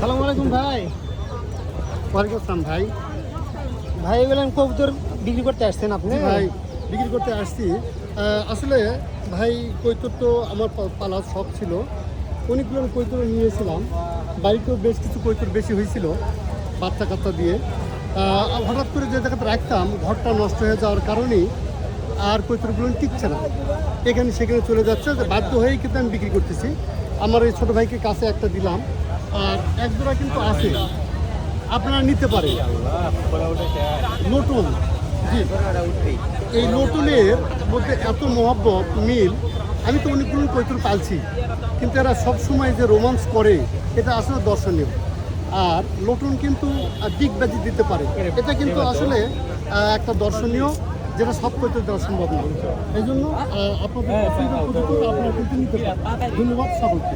সালামু আলাইকুম ভাই। ওয়ালাইকুম আসসালাম ভাই। ভাই এগুলো কবুতর বিক্রি করতে আসছেন আপনি? ভাই বিক্রি করতে আসছি। আসলে ভাই কৈতর তো আমার পালার শখ ছিল, অনেকগুলো আমি কৈতর নিয়েছিলাম। বাড়িতেও বেশ কিছু কৈতর বেশি হয়েছিল বাচ্চা কাচ্চা দিয়ে। হঠাৎ করে যে জায়গাতে রাখতাম ঘরটা নষ্ট হয়ে যাওয়ার কারণেই আর কৈতরগুলো টিকছে না, এখানে সেখানে চলে যাচ্ছে। যে বাধ্য হয়েই কিন্তু আমি বিক্রি করতেছি। আমার এই ছোটো ভাইকে কাছে একটা দিলাম, আর এক জোড়া কিন্তু আছে, আপনারা নিতে পারেন। নতুন, জি, এই নতুনের মধ্যে এত মহব্বত মিল। আমি তো অনেকগুলো কৈতর পালছি, কিন্তু এরা সবসময় যে রোমান্স করে এটা আসলে দর্শনীয়। আর নতুন কিন্তু দিগবাজি দিতে পারে, এটা কিন্তু আসলে একটা দর্শনীয়, যেটা সব কৈতর দেওয়া সম্ভব না। এই জন্য আপনাদের পছন্দের কৈতর আপনারা কিন্তু নিতে পারেন। ধন্যবাদ সকলকে।